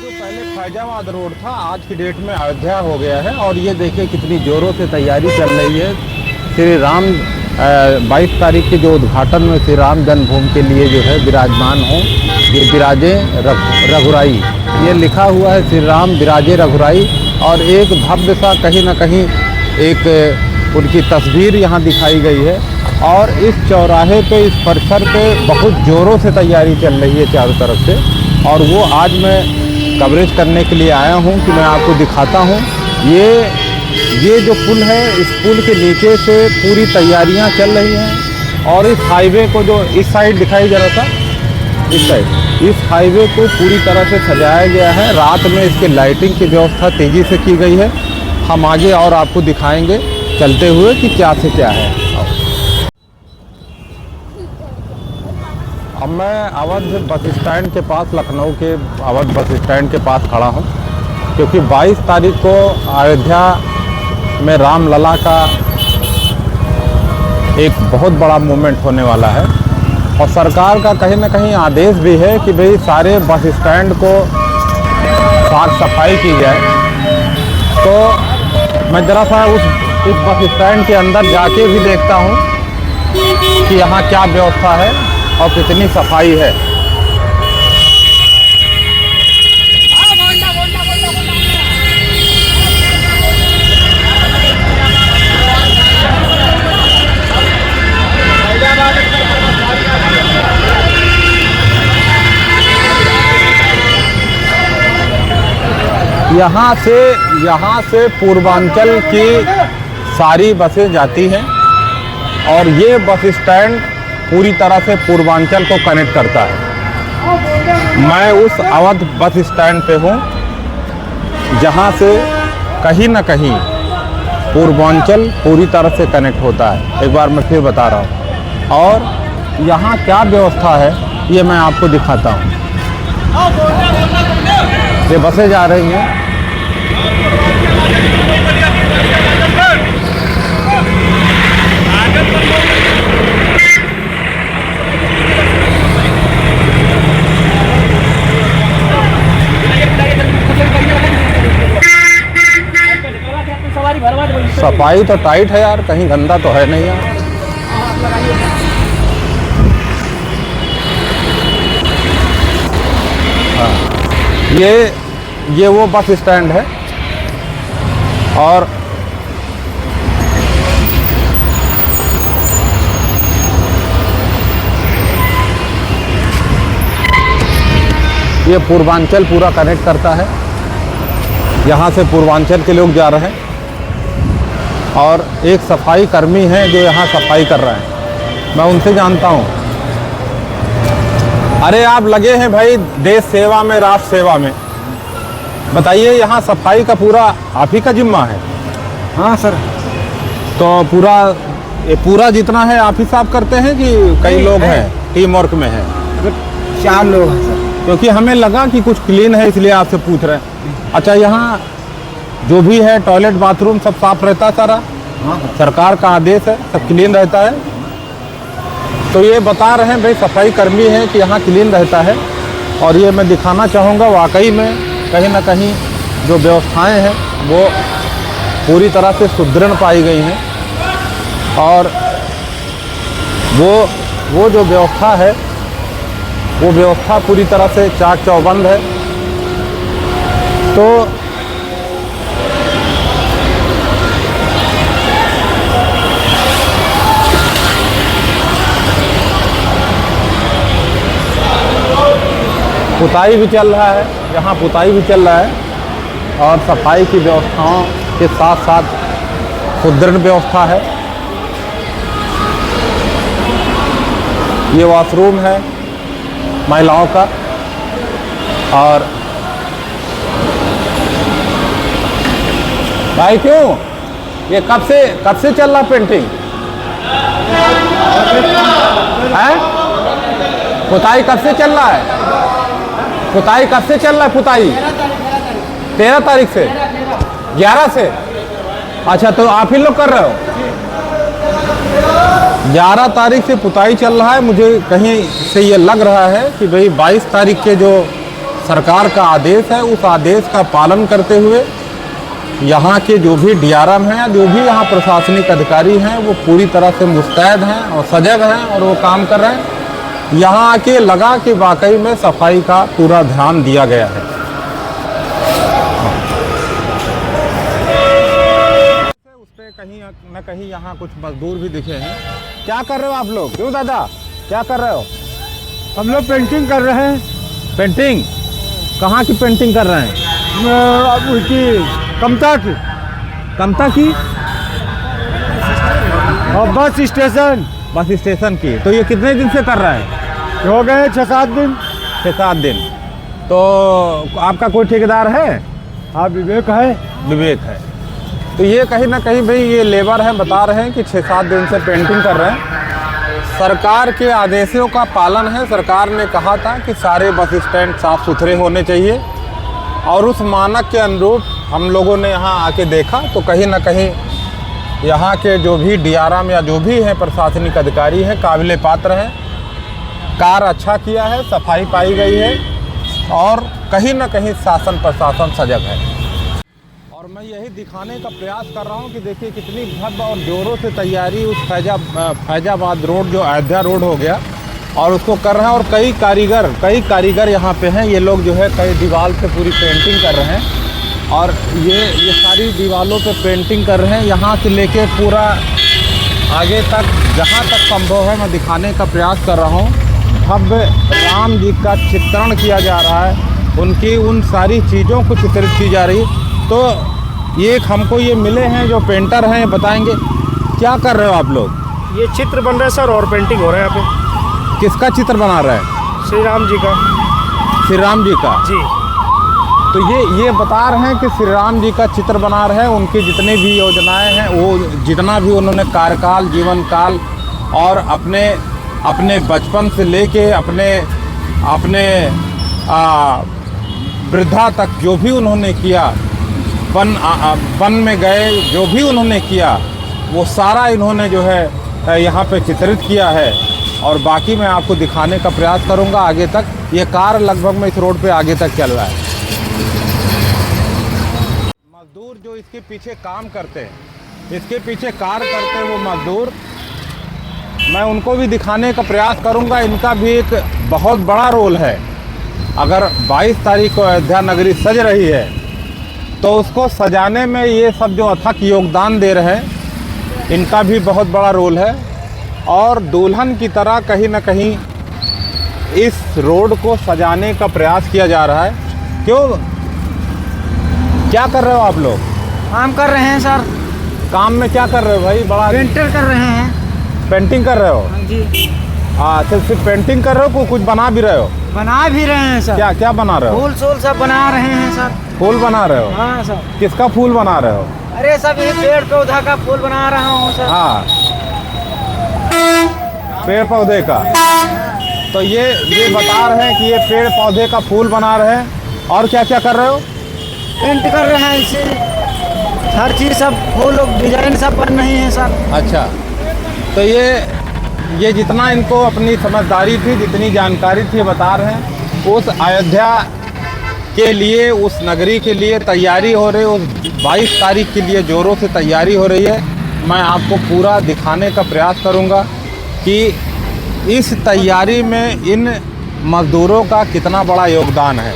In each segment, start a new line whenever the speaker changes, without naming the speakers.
जो पहले फैजाबाद रोड था आज की डेट में अयोध्या हो गया है। और ये देखिए कितनी ज़ोरों से तैयारी चल रही है। श्री राम 22 तारीख के जो उद्घाटन में श्री राम जन्मभूमि के लिए जो है विराजमान हों, ये विराजे रघुराई, ये लिखा हुआ है श्री राम विराजे रघुराई। और एक भव्य सा कहीं ना कहीं एक उनकी तस्वीर यहाँ दिखाई गई है। और इस चौराहे पे, इस परिसर पे बहुत ज़ोरों से तैयारी चल रही है चारों तरफ से। और वो आज मैं कवरेज करने के लिए आया हूँ कि मैं आपको दिखाता हूँ। ये जो पुल है, इस पुल के नीचे से पूरी तैयारियाँ चल रही हैं। और इस हाईवे को जो इस साइड दिखाई जा रहा था, इस साइड, इस हाईवे को पूरी तरह से सजाया गया है। रात में इसके लाइटिंग की व्यवस्था तेज़ी से की गई है। हम आगे और आपको दिखाएंगे चलते हुए कि क्या से क्या है। अब मैं अवध बस स्टैंड के पास, लखनऊ के अवध बस स्टैंड के पास खड़ा हूँ, क्योंकि 22 तारीख को अयोध्या में रामलला का एक बहुत बड़ा मूवमेंट होने वाला है। और सरकार का कहीं ना कहीं आदेश भी है कि भाई सारे बस स्टैंड को साफ सफाई की जाए। तो मैं ज़रा सा इस बस स्टैंड के अंदर जाके भी देखता हूँ कि यहाँ क्या व्यवस्था है और कितनी सफाई है। यहाँ से पूर्वांचल की सारी बसें जाती हैं। और ये बस स्टैंड पूरी तरह से पूर्वांचल को कनेक्ट करता है। मैं उस अवध बस स्टैंड पे हूँ जहाँ से कहीं ना कहीं पूर्वांचल पूरी तरह से कनेक्ट होता है। एक बार मैं फिर बता रहा हूँ। और यहाँ क्या व्यवस्था है ये मैं आपको दिखाता हूँ। ये बसें जा रही हैं। सफाई तो टाइट है यार, कहीं गंदा तो है नहीं यार। हाँ, ये वो बस स्टैंड है। और ये पूर्वांचल पूरा कनेक्ट करता है। यहाँ से पूर्वांचल के लोग जा रहे हैं। और एक सफाई कर्मी हैं जो यहाँ सफाई कर रहे हैं, मैं उनसे जानता हूँ। अरे आप लगे हैं भाई देश सेवा में, राष्ट्र सेवा में, बताइए यहाँ सफाई का पूरा आप ही का जिम्मा है?
हाँ सर।
तो पूरा जितना है आप ही साफ करते हैं कि कई लोग हैं, टीम वर्क में है?
4 लोग हैं सर।
क्योंकि हमें लगा कि कुछ क्लीन है इसलिए आपसे पूछ रहे हैं। अच्छा, यहाँ जो भी है टॉयलेट बाथरूम सब साफ रहता है सारा?
हाँ।
सरकार का आदेश है, सब क्लीन रहता है। तो ये बता रहे हैं भाई सफाई कर्मी हैं कि यहाँ क्लीन रहता है। और ये मैं दिखाना चाहूँगा, वाकई में कहीं ना कहीं जो व्यवस्थाएं हैं वो पूरी तरह से सुदृढ़ पाई गई हैं। और वो जो व्यवस्था है वो व्यवस्था पूरी तरह से चाक चौबंद है। तो पुताई भी चल रहा है, यहाँ पुताई भी चल रहा है। और सफाई की व्यवस्थाओं के साथ साथ सुदृढ़ व्यवस्था है। ये वॉशरूम है महिलाओं का। और भाई क्यों ये कब से चल रहा पेंटिंग है? पुताई कब से चल रहा है? पुताई कब से चल रहा है? पुताई 13 तारीख से, 11 से। अच्छा, तो आप ही लोग कर रहे हो? 11 तारीख से पुताई चल रहा है। मुझे कहीं से ये लग रहा है कि भाई 22 तारीख के जो सरकार का आदेश है, उस आदेश का पालन करते हुए यहाँ के जो भी डीआरएम हैं, जो भी यहाँ प्रशासनिक अधिकारी हैं, वो पूरी तरह से मुस्तैद हैं और सजग हैं और वो काम कर रहे हैं। यहाँ आके लगा कि वाकई में सफाई का पूरा ध्यान दिया गया है। उस पर कहीं न कहीं यहाँ कुछ मजदूर भी दिखे हैं। क्या कर रहे हो आप लोग? क्यों दादा, क्या कर रहे हो?
हम लोग पेंटिंग कर रहे हैं।
पेंटिंग? कहाँ की पेंटिंग कर रहे हैं?
उसकी कमता की।
कमता की?
और बस स्टेशन।
बस स्टेशन की। तो ये कितने दिन से कर रहे हैं?
हो गए 6-7 दिन।
6-7 दिन। तो आपका कोई ठेकेदार है?
हाँ, विवेक है।
विवेक है। तो ये कहीं ना कहीं भाई ये लेबर हैं, बता रहे हैं कि 6-7 दिन से पेंटिंग कर रहे हैं। सरकार के आदेशों का पालन है। सरकार ने कहा था कि सारे बस स्टैंड साफ़ सुथरे होने चाहिए और उस मानक के अनुरूप हम लोगों ने यहाँ आके देखा तो कहीं ना कहीं यहाँ के जो भी डीआरएम या जो भी हैं प्रशासनिक अधिकारी हैं, काबिले पात्र हैं। कार्य अच्छा किया है, सफाई पाई गई है और कहीं ना कहीं शासन प्रशासन सजग है। और मैं यही दिखाने का प्रयास कर रहा हूँ कि देखिए कितनी भव्य और जोरों से तैयारी उस फैजाबाद रोड जो अयोध्या रोड हो गया और उसको कर रहे हैं। और कई कारीगर यहाँ पे हैं। ये लोग जो है कई दीवार पे पूरी पेंटिंग कर रहे हैं और ये सारी दीवारों पे पेंटिंग कर रहे हैं। यहाँ से लेके पूरा आगे तक जहाँ तक संभव है मैं दिखाने का प्रयास कर रहा हूँ। भव्य राम जी का चित्रण किया जा रहा है, उनकी उन सारी चीज़ों को चित्रित की जा रही है। तो ये हमको ये मिले हैं जो पेंटर हैं, बताएंगे क्या कर रहे हो आप लोग?
ये चित्र बन रहा है सर और पेंटिंग हो रहा है यहाँ पे।
किसका चित्र बना रहा है?
श्री राम जी का।
श्री राम जी का
जी।
तो ये बता रहे हैं कि श्री राम जी का चित्र बना रहे हैं। उनकी जितनी भी योजनाएं हैं, वो जितना भी उन्होंने कार्यकाल, जीवन काल और अपने बचपन से लेके अपने वृद्धा तक जो भी उन्होंने किया, वन में गए जो भी उन्होंने किया, वो सारा इन्होंने जो है यहाँ पे चित्रित किया है। और बाकी मैं आपको दिखाने का प्रयास करूँगा आगे तक। ये कार लगभग में इस रोड पे आगे तक चल रहा है। मजदूर जो इसके पीछे काम करते हैं, इसके पीछे कार्य करते हैं वो मजदूर, मैं उनको भी दिखाने का प्रयास करूंगा। इनका भी एक बहुत बड़ा रोल है। अगर 22 तारीख को अयोध्या नगरी सज रही है तो उसको सजाने में ये सब जो अथक योगदान दे रहे हैं, इनका भी बहुत बड़ा रोल है। और दुल्हन की तरह कहीं ना कहीं इस रोड को सजाने का प्रयास किया जा रहा है। क्यों, क्या कर रहे हो आप लोग?
काम कर रहे हैं सर।
काम में क्या कर रहे हो भाई? बड़ा
पेंटर कर रहे हैं।
पेंटिंग कर रहे हो?
हाँ जी।
अच्छा, सिर्फ पेंटिंग कर रहे हो, कुछ बना भी रहे हो?
बना भी रहे हैं सर।
क्या बना रहे हो?
फूल सूल सब बना रहे हैं सर।
फूल बना रहे हो?
हाँ सर।
किसका फूल बना रहे हो?
अरे सब ये पेड़ पौधा का फूल बना रहा हूँ सर।
हाँ, पेड़ पौधे का। तो ये बता रहे हैं कि ये पेड़ पौधे का फूल बना रहे हैं। और क्या क्या कर रहे हो?
पेंट कर रहे हैं इसे, हर चीज़ सब फूल डिजाइन सब बन रही है सर।
अच्छा, तो ये जितना इनको अपनी समझदारी थी, जितनी जानकारी थी, बता रहे हैं उस अयोध्या के लिए, उस नगरी के लिए तैयारी हो रही है। उस 22 तारीख के लिए जोरों से तैयारी हो रही है। मैं आपको पूरा दिखाने का प्रयास करूंगा कि इस तैयारी में इन मजदूरों का कितना बड़ा योगदान है।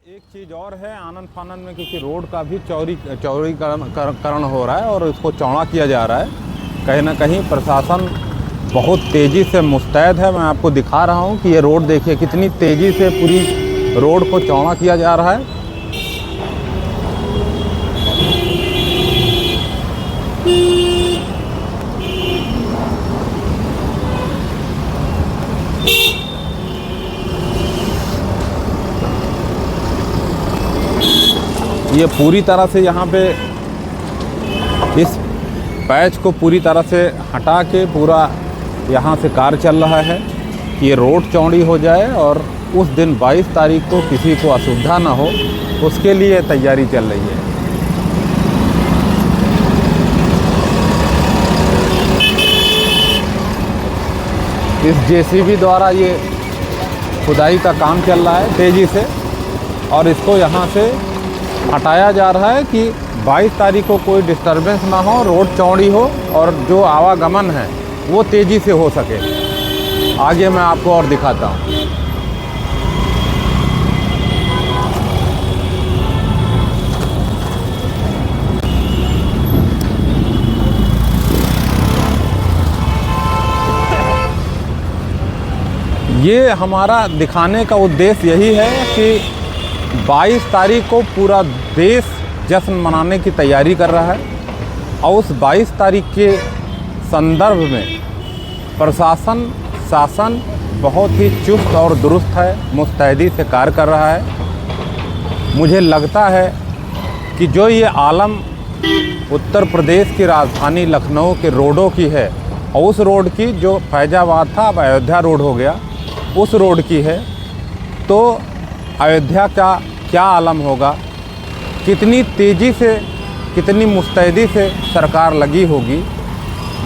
एक चीज़ और है आनंद फानंद में, क्योंकि रोड का भी चौड़ीकरण हो रहा है और इसको चौड़ा किया जा रहा है। कहीं ना कहीं प्रशासन बहुत तेज़ी से मुस्तैद है। मैं आपको दिखा रहा हूँ कि ये रोड देखिए कितनी तेज़ी से पूरी रोड को चौड़ा किया जा रहा है। ये पूरी तरह से यहाँ पे इस पैच को पूरी तरह से हटा के पूरा यहाँ से कार्य चल रहा है कि ये रोड चौड़ी हो जाए और उस दिन 22 तारीख को किसी को असुविधा ना हो, उसके लिए तैयारी चल रही है। इस जेसीबी द्वारा ये खुदाई का काम चल रहा है तेज़ी से, और इसको यहाँ से हटाया जा रहा है कि 22 तारीख को कोई डिस्टरबेंस ना हो, रोड चौड़ी हो और जो आवागमन है वो तेज़ी से हो सके। आगे मैं आपको और दिखाता हूँ। ये हमारा दिखाने का उद्देश्य यही है कि 22 तारीख को पूरा देश जश्न मनाने की तैयारी कर रहा है, और उस 22 तारीख के संदर्भ में प्रशासन शासन बहुत ही चुस्त और दुरुस्त है, मुस्तैदी से कार्य कर रहा है। मुझे लगता है कि जो ये आलम उत्तर प्रदेश की राजधानी लखनऊ के रोडों की है, और उस रोड की जो फैजाबाद था अब अयोध्या रोड हो गया, उस रोड की है, तो अयोध्या का क्या आलम होगा, कितनी तेज़ी से कितनी मुस्तैदी से सरकार लगी होगी,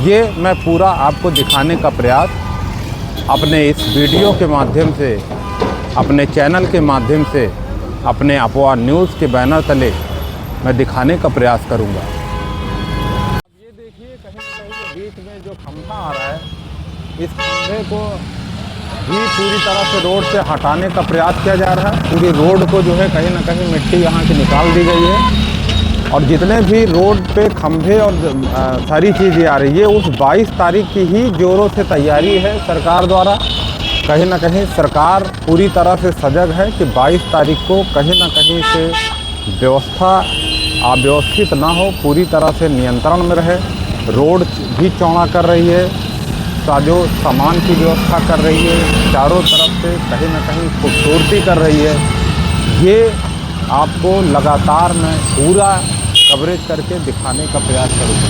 ये मैं पूरा आपको दिखाने का प्रयास अपने इस वीडियो के माध्यम से, अपने चैनल के माध्यम से, अपने अफवाह न्यूज़ के बैनर तले मैं दिखाने का प्रयास करूँगा। ये देखिए कहीं ना कहीं बीच में जो खंभा आ रहा है, इस खंभे को भी पूरी तरह से रोड से हटाने का प्रयास किया जा रहा है। पूरी रोड को जो है कहीं ना कहीं मिट्टी यहाँ की निकाल दी गई है, और जितने भी रोड पे खंभे और सारी चीज़ें आ रही है, उस 22 तारीख की ही जोरों से तैयारी है सरकार द्वारा। कहीं ना कहीं सरकार पूरी तरह से सजग है कि 22 तारीख को कहीं ना कहीं से व्यवस्था अव्यवस्थित ना हो, पूरी तरह से नियंत्रण में रहे। रोड भी चौड़ा कर रही है, साजो सामान की व्यवस्था कर रही है, चारों तरफ से कहीं ना कहीं खूबसूरती कर रही है। ये आपको लगातार मैं पूरा कवरेज करके दिखाने का प्रयास करूँगा।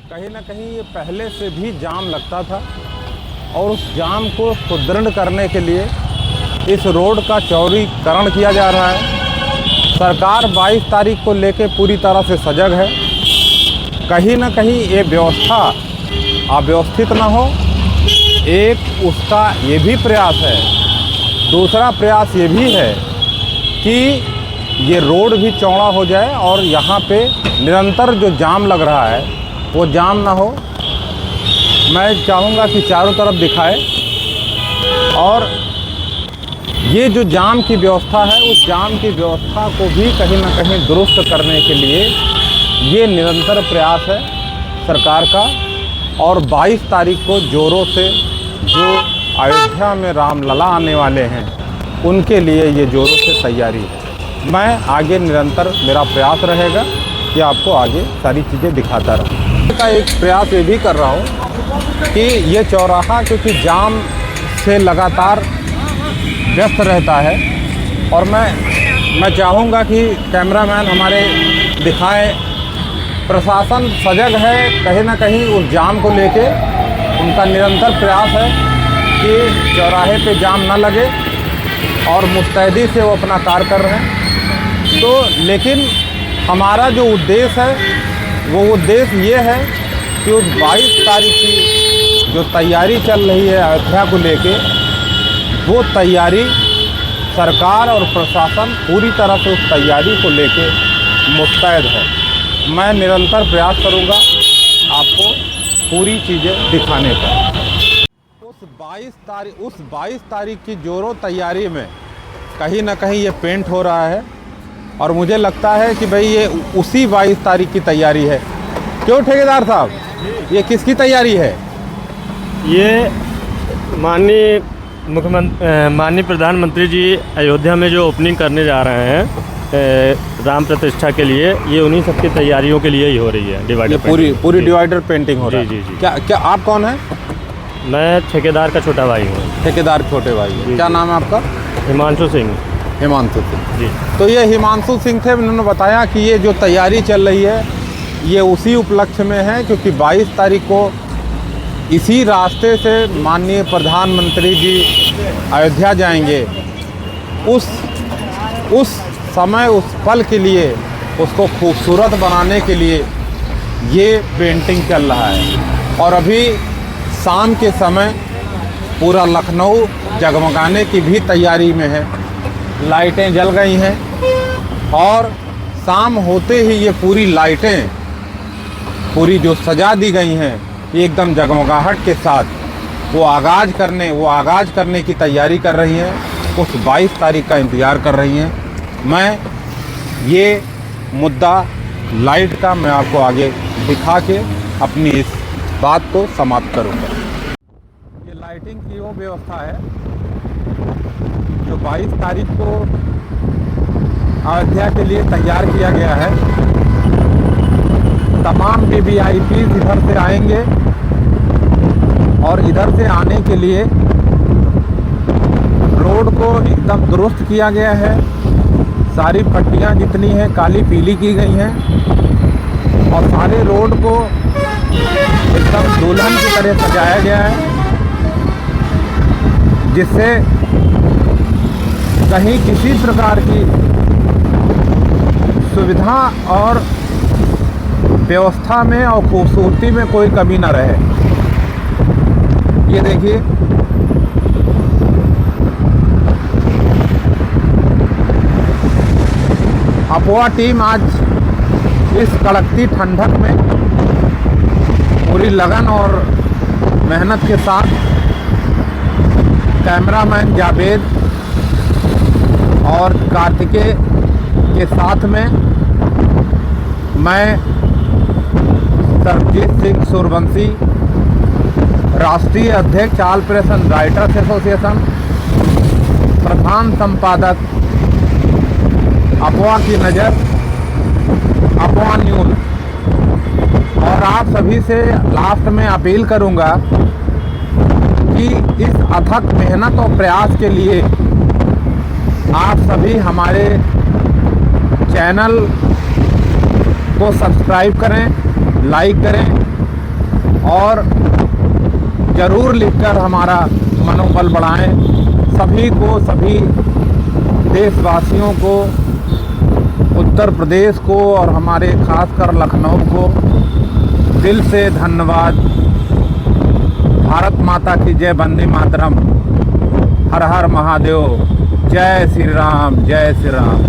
कहीं ना कहीं ये पहले से भी जाम लगता था, और उस जाम को सुदृढ़ करने के लिए इस रोड का चौड़ीकरण किया जा रहा है। सरकार 22 तारीख को लेके पूरी तरह से सजग है। कहीं ना कहीं ये व्यवस्था अव्यवस्थित ना हो, एक उसका ये भी प्रयास है। दूसरा प्रयास ये भी है कि ये रोड भी चौड़ा हो जाए, और यहाँ पे निरंतर जो जाम लग रहा है वो जाम ना हो। मैं चाहूँगा कि चारों तरफ दिखाए, और ये जो जाम की व्यवस्था है, उस जाम की व्यवस्था को भी कहीं ना कहीं दुरुस्त करने के लिए ये निरंतर प्रयास है सरकार का। और 22 तारीख को जोरों से जो अयोध्या में रामलला आने वाले हैं, उनके लिए ये जोरों से तैयारी है। मैं आगे निरंतर मेरा प्रयास रहेगा कि आपको आगे सारी चीज़ें दिखाता रहूँ। का एक प्रयास ये भी कर रहा हूँ कि ये चौराहा क्योंकि जाम से लगातार व्यस्त रहता है, और मैं चाहूँगा कि कैमरामैन हमारे दिखाएं, प्रशासन सजग है कहीं ना कहीं उस जाम को लेके। उनका निरंतर प्रयास है कि चौराहे पे जाम ना लगे, और मुस्तैदी से वो अपना कार्य कर रहे हैं। तो लेकिन हमारा जो उद्देश्य है वो उद्देश्य ये है कि उस 22 तारीख की जो तैयारी चल रही है अयोध्या को लेके, वो तैयारी सरकार और प्रशासन पूरी तरह से उस तैयारी को लेके मुस्तैद है। मैं निरंतर प्रयास करूंगा आपको पूरी चीज़ें दिखाने का। उस 22 तारीख की जोरों तैयारी में कहीं ना कहीं ये पेंट हो रहा है, और मुझे लगता है कि भाई ये उसी 22 तारीख की तैयारी है। क्यों ठेकेदार साहब, ये किसकी तैयारी है?
ये माननीय माननीय प्रधानमंत्री जी अयोध्या में जो ओपनिंग करने जा रहे हैं राम प्रतिष्ठा के लिए, ये उन्हीं सबकी तैयारियों के लिए ही हो रही है। डिवाइडर
पूरी डिवाइडर पेंटिंग हो रहा है।
जी।
क्या आप कौन है?
मैं ठेकेदार का छोटा भाई हूँ।
ठेकेदार छोटे भाई, क्या नाम है आपका?
हिमांशु सिंह।
हिमांशु सिंह
जी।
तो ये हिमांशु सिंह थे, उन्होंने बताया कि ये जो तैयारी चल रही है ये उसी उपलक्ष्य में है, क्योंकि 22 तारीख को इसी रास्ते से माननीय प्रधानमंत्री जी अयोध्या जाएंगे। उस समय, उस पल के लिए, उसको खूबसूरत बनाने के लिए ये पेंटिंग चल रहा है। और अभी शाम के समय पूरा लखनऊ जगमगाने की भी तैयारी में है। लाइटें जल गई हैं और शाम होते ही ये पूरी लाइटें पूरी जो सजा दी गई हैं एकदम जगमगाहट के साथ वो आगाज़ करने की तैयारी कर रही हैं। उस 22 तारीख का इंतज़ार कर रही हैं। मैं ये मुद्दा लाइट का मैं आपको आगे दिखा के अपनी इस बात को समाप्त करूँगा। ये लाइटिंग की वो व्यवस्था है जो 22 तारीख को अयोध्या के लिए तैयार किया गया है। तमाम VVIPs इधर से आएंगे और इधर से आने के लिए रोड को एकदम दुरुस्त किया गया है। सारी पट्टियां जितनी हैं काली पीली की गई हैं और सारे रोड को एकदम दुल्हन की तरह सजाया गया है, जिससे कहीं किसी प्रकार की सुविधा और व्यवस्था में और खूबसूरती में कोई कमी न रहे। ये देखिए अपोआ टीम आज इस कड़कती ठंडक में पूरी लगन और मेहनत के साथ कैमरामैन जावेद और कार्तिकेय के साथ में मैं सरबजीत सिंह सूर्यवंशी, राष्ट्रीय अध्यक्ष ऑल प्रेस राइटर्स एसोसिएशन, प्रधान संपादक अपोआ की नज़र, अपोआ न्यूज़, और आप सभी से लास्ट में अपील करूंगा कि इस अथक मेहनत और प्रयास के लिए आप सभी हमारे चैनल को सब्सक्राइब करें, लाइक करें और ज़रूर लिखकर हमारा मनोबल बढ़ाएं। सभी को, सभी देशवासियों को, उत्तर प्रदेश को और हमारे खासकर लखनऊ को दिल से धन्यवाद। भारत माता की जय, वंदे मातरम, हर हर महादेव, जय श्री राम, जय श्री राम।